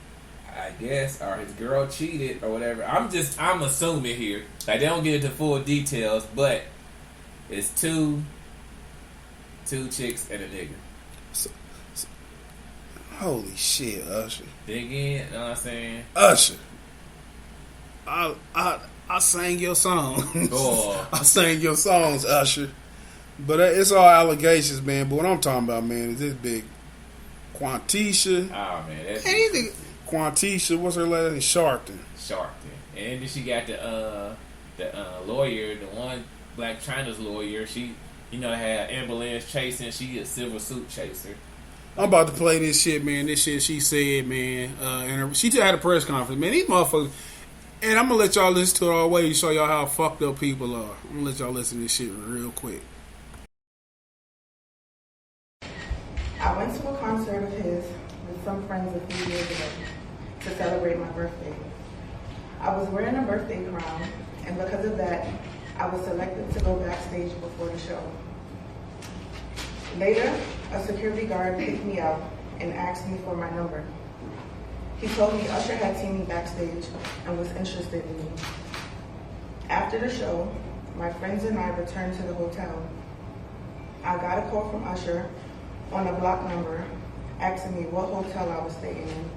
I guess, or his girl cheated or whatever. I'm assuming here. Like, they don't get into full details, but it's two chicks and a nigga. Holy shit, Usher. Dig in, you know what I'm saying? Usher. I sang your song. Oh. I sang your songs, Usher. But it's all allegations, man. But what I'm talking about, man, is this big Quantisha. Oh man, that's Quantisha. What's her last name? Sharpton. And then she got the lawyer, the one Black China's lawyer. She, had ambulance chasing. She a civil suit chaser. I'm about to play this shit, man. This shit she said, man. And she had a press conference, man. These motherfuckers. And I'm gonna let y'all listen to it all the way to show y'all how fucked up people are. I'm gonna let y'all listen to this shit real quick. I went to a concert of his with some friends a few years ago to celebrate my birthday. I was wearing a birthday crown, and because of that, I was selected to go backstage before the show. Later, a security guard picked me up and asked me for my number. He told me Usher had seen me backstage and was interested in me. After the show, my friends and I returned to the hotel. I got a call from Usher on a block number asking me what hotel I was staying in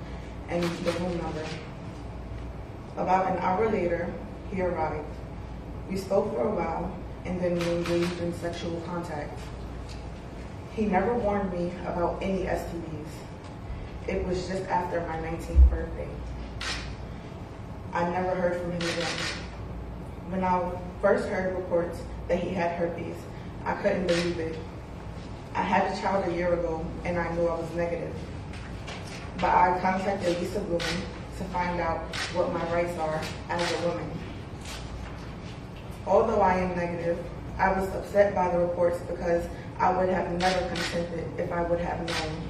and the room number. About an hour later, he arrived. We spoke for a while and then we engaged in sexual contact. He never warned me about any STDs. It was just after my 19th birthday. I never heard from him again. When I first heard reports that he had herpes, I couldn't believe it. I had a child a year ago and I knew I was negative. But I contacted Lisa Bloom to find out what my rights are as a woman. Although I am negative, I was upset by the reports because I would have never consented if I would have known.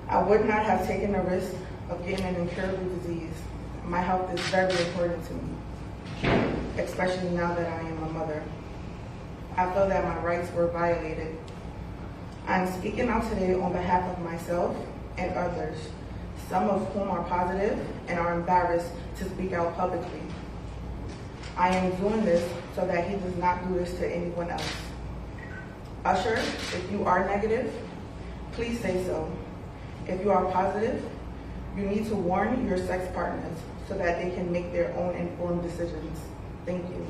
I would not have taken the risk of getting an incurable disease. My health is very important to me, especially now that I am a mother. I feel that my rights were violated. I am speaking out today on behalf of myself and others, some of whom are positive and are embarrassed to speak out publicly. I am doing this so that he does not do this to anyone else. Usher, if you are negative, please say so. If you are positive, you need to warn your sex partners so that they can make their own informed decisions. Thank you.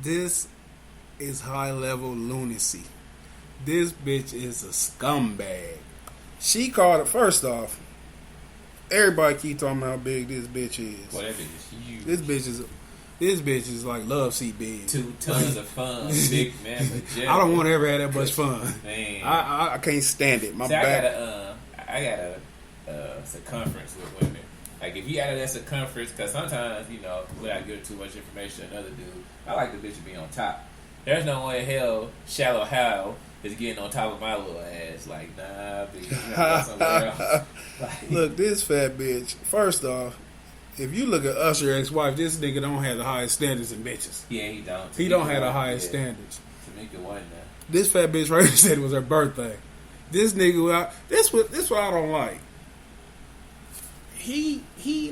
This is high-level lunacy. This bitch is a scumbag. She called it, first off, everybody keep talking about how big this bitch is. Well, that bitch is huge. This bitch is like love seat big. 2 tons of fun, big man. I don't want to ever have that much fun. Man. I can't stand it. My back. I got a circumference with women. Like if you out of that circumference, because sometimes without giving too much information to another dude, I like the bitch to be on top. There's no way in hell Shallow Hal is getting on top of my little ass. Like nah, bitch, you gotta go somewhere else. Like, look, this fat bitch. First off, if you look at Usher ex-wife, this nigga don't have the highest standards in bitches. Yeah, he don't. He don't have the highest standards. Tamika won that. This fat bitch right here said it was her birthday. This nigga, this what I don't like. He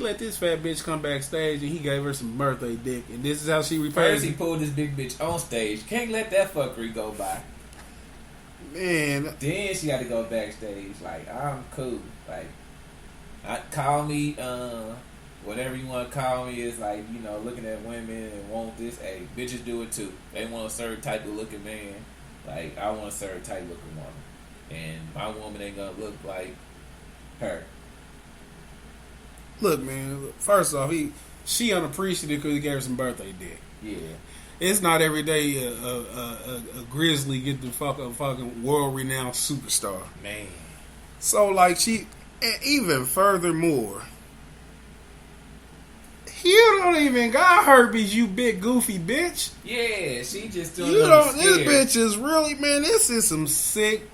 let this fat bitch come backstage and he gave her some birthday dick, and this is how she repaid. First he pulled this big bitch on stage. Can't let that fuckery go by. Man. Then she got to go backstage. Like I'm cool. Like call me. Whatever you want to call me is like, looking at women and want this. Hey, bitches do it too. They want a certain type of looking man. Like, I want a certain type looking woman. And my woman ain't going to look like her. Look, man, first off, she unappreciative because he gave her some birthday dick. Yeah. It's not every day a grizzly get the fucking world-renowned superstar. Man. So, like, and even furthermore, you don't even got herpes, you big goofy bitch. Yeah, she just doing this bitch is really, man, this is some sick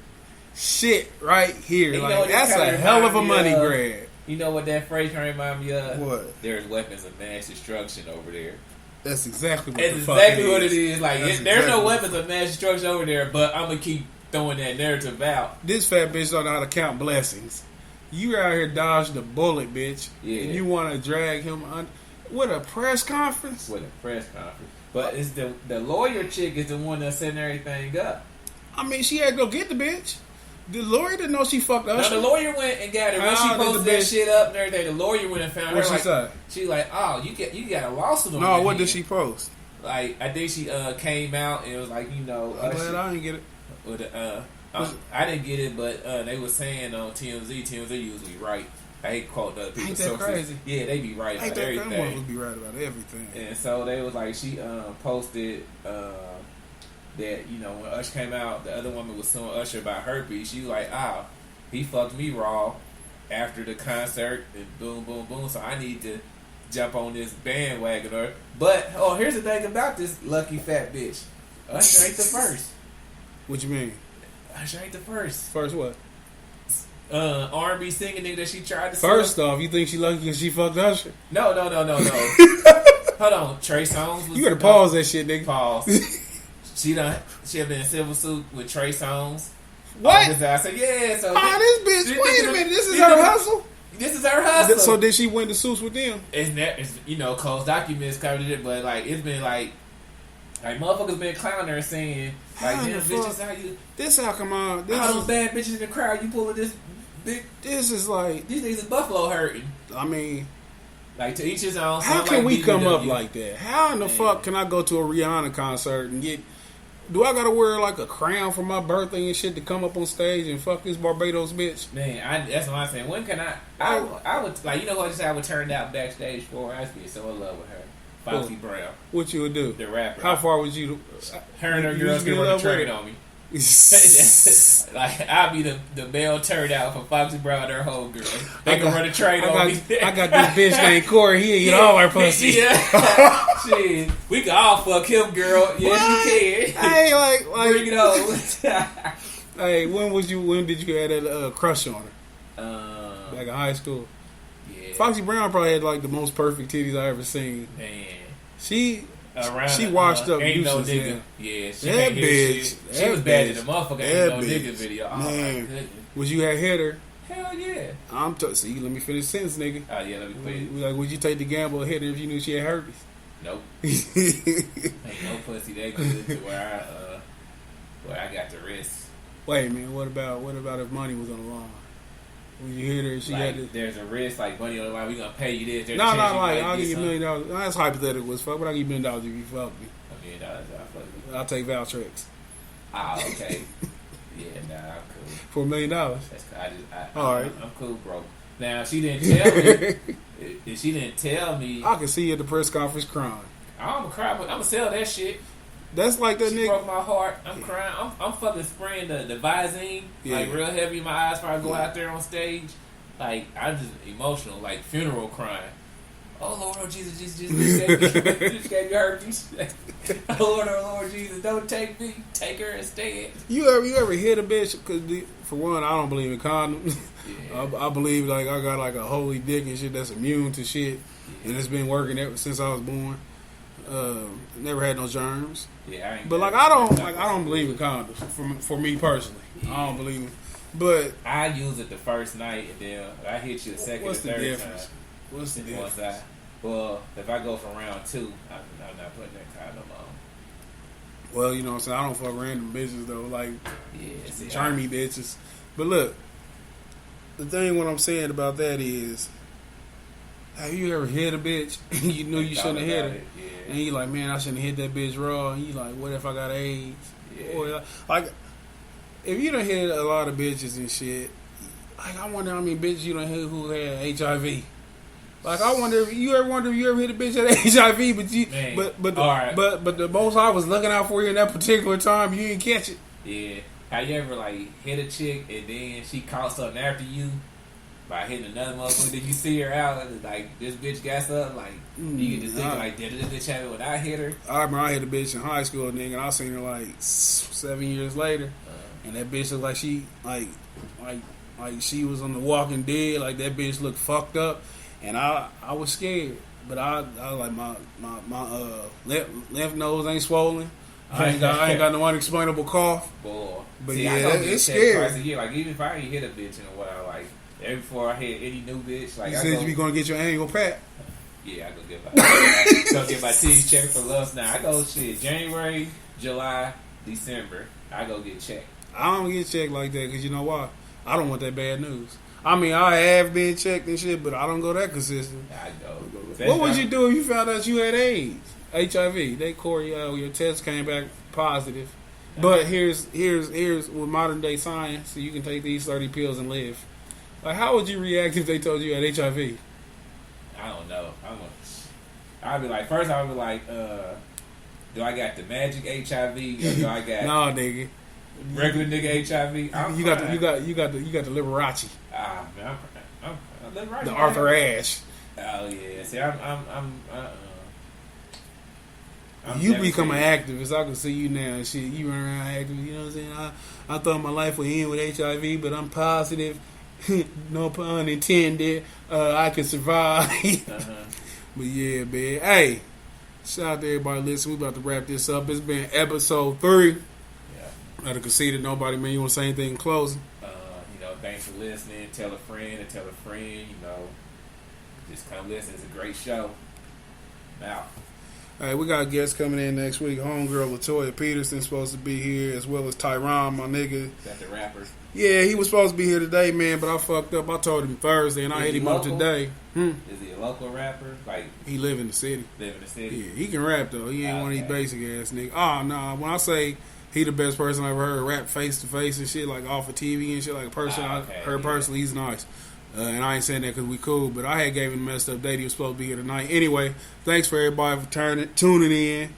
shit right here. Like, that's a hell of a money grab. You know what that phrase can remind me of? What? There's weapons of mass destruction over there. That's exactly what That's the fuck exactly it what is. it is. Like, there's no weapons of mass destruction over there, but I'm going to keep throwing that narrative out. This fat bitch don't know how to count blessings. You out here dodging the bullet, bitch. Yeah. And you want to drag him with a press conference? With a press conference. But it's the lawyer chick is the one that's setting everything up. I mean, she had to go get the bitch. The lawyer didn't know she fucked us. No, the lawyer went and got her. When she posted that shit up and everything, the lawyer went and found her. What she say? She like, oh, you got a lawsuit on No, your what hand. did she post? Like I think she came out and it was like, you know, I'm glad I didn't get it. With I didn't get it, but they were saying on TMZ usually right. I hate quoting other people's sources. Ain't that crazy? Yeah, they be right about everything. That would be right about everything. And so they was like, she posted that, you know, when Usher came out, the other woman was suing Usher about herpes. She was like, he fucked me raw after the concert, and boom, boom, boom. So I need to jump on this bandwagon. But here's the thing about this lucky fat bitch. Usher ain't the first. What you mean? Usher ain't the first. First what? R&B singing nigga that she tried to First off, you think she lucky because she fucked Usher? No. Hold on. Trey Songz was... You gotta pause that shit, nigga. Pause. She had been in civil suit with Trey Songz. What? I said, yeah. So this bitch, wait a minute. This is her hustle? This is her hustle. So did she win the suits with them? It's you know, closed documents covered it, but like it's been like motherfuckers been clowning her and saying like, damn bitches, how you... This how come on? All those bad bitches in the crowd, you pulling this big... This is like... These niggas is buffalo hurting. I mean... Like, to each his own. How can we come up like that? How in the fuck can I go to a Rihanna concert and get... Do I gotta wear like a crown for my birthday and shit to come up on stage and fuck this Barbados bitch? Man, that's what I'm saying. When can I would, like, you know what I just I would turn out backstage for? I'd be so in love with her. Foxy Brown. What you would do? The rapper. How far would you... Her and her girls could run a train on me. Like, I'll be the male turnout for Foxy Brown and her whole girl. They can run a train on me. I got this bitch named Corey. He get all our pussy. Yeah. Shit. We can all fuck him, girl. Yes, we can. I ain't like bring it on. Hey, when did you have that crush on her? Back in high school. Yeah. Foxy Brown probably had like the most perfect titties I ever seen. Man. She washed up Ain't No useless, Nigga. Yeah, she that bitch. She was bad in the motherfucker Ain't No Nigga video. Oh, man. My goodness. Would you have hit her? Hell yeah. See, let me finish the sentence, nigga. Oh yeah, let me quit. Like, would you take the gamble of hitting her if you knew she had herpes? Nope. Ain't no pussy that good to where I got the risk. Wait, man. What about if money was on the line? Would you hit her if she like, had to... There's a risk, like money on the line. We gonna pay you this. There's no, like I'll give you $1 million. That's hypothetical as fuck, but I'll give you $1 million if you fuck me. $1 million, I'll fuck you. I'll take Valtrex. Okay. Yeah, nah, I'm cool. For $1 million. That's all right. I'm cool, bro. Now she didn't tell me. If she didn't tell me, I can see you at the press conference crying. I'm gonna cry. I'm gonna sell that shit. That's like that she nigga. Broke my heart. I'm crying. I'm fucking spraying the Visine like real heavy in my eyes before I go out there on stage. Like I'm just emotional, like funeral crying. Oh Lord, oh Jesus, just gave me herpes. Oh Lord, Jesus, don't take me, take her instead. You ever hit a bitch? Because for one, I don't believe in condoms. Yeah. I believe like I got like a holy dick and shit that's immune to shit, and it's been working ever since I was born. Never had no germs. Yeah, but like I don't believe in condoms for me personally. Yeah. I don't believe in. But I use it the first night and then I hit you the second or third time. What's the difference? Well, if I go for round 2, I'm not putting that condom on. Well, you know what I'm saying? I don't fuck random bitches though, like charmy bitches. But look, the thing what I'm saying about that is, have you ever hit a bitch and you knew you shouldn't have hit her? Yeah. And you like, man, I shouldn't have hit that bitch raw. And you like, what if I got AIDS? Yeah. Or like, if you done hit a lot of bitches and shit, like I wonder how many bitches you done hit who had HIV. Like I wonder if you ever hit a bitch that had HIV, but you, man, but the most I was looking out for you in that particular time, you didn't catch it. Yeah. Have you ever like hit a chick and then she caught something after you by hitting another motherfucker? Then you see her out and like this bitch got something like you get to think like did this bitch have it when I hit her? I remember I hit a bitch in high school, nigga, and I seen her like 7 years later, and that bitch looked like she like she was on The Walking Dead. Like that bitch looked fucked up. And I was scared, but I like my lymph nodes ain't swollen. I ain't got no unexplainable cough. Boy, but see, yeah, it's scary. Twice a year. Like even if I ain't hit a bitch in a while, like every before I hit any new bitch, like you said you be gonna get your annual pat. Yeah, I go get my teeth checked for love. Now I go shit January, July, December. I go get checked. I don't get checked like that because you know why? I don't want that bad news. I mean, I have been checked and shit, but I don't go that consistent. I go. What would you do if you found out you had AIDS? HIV. They your test came back positive. But here's with modern day science, so you can take these 30 pills and live. Like, how would you react if they told you you had HIV? I don't know. I'd be like, first I would be like, do I got the magic HIV or do I got nah, nigga, regular nigga HIV? You got the Liberace. Man, I'm Liberace. The Arthur Ashe. Oh yeah. See, I'm you become an activist. I can see you now and shit. You run around active. You know what I'm saying? I thought my life would end with HIV, but I'm positive. No pun intended. I can survive. But yeah, man. Hey, shout out to everybody listening. We about to wrap this up. It's been episode 3 of the Conceited Knowbody. Man, you want to say anything in closing? Thanks for listening. Tell a friend and tell a friend. Just come listen. It's a great show. Now. Hey, we got guests coming in next week. Homegirl Latoya Peterson supposed to be here, as well as Tyron, my nigga. Is that the rapper? Yeah, he was supposed to be here today, man, but I fucked up. I told him Thursday, and I hit him up today. Is he a local rapper? Like, he live in the city. Live in the city? Yeah, he can rap, though. He ain't one of these basic ass niggas. Oh, no. When I say he the best person I ever heard rap face to face and shit, like off of TV and shit, like a person I heard personally, he's nice. And I ain't saying that because we cool, but I had gave him a messed up date. He was supposed to be here tonight. Anyway, thanks for everybody for tuning in.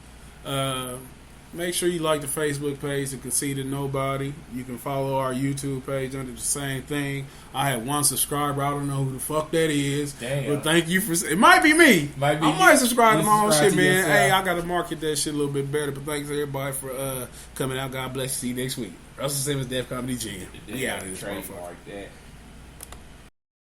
Make sure you like the Facebook page, The Conceited Knowbody. You can follow our YouTube page under the same thing. I had 1 subscriber. I don't know who the fuck that is. Damn. But thank you for... It might be me. I might subscribe to my own shit, man. Yourself. Hey, I got to market that shit a little bit better. But thanks everybody for coming out. God bless you. See you next week. Russell Simmons, Def Comedy Jam. We out of this motherfucker. That.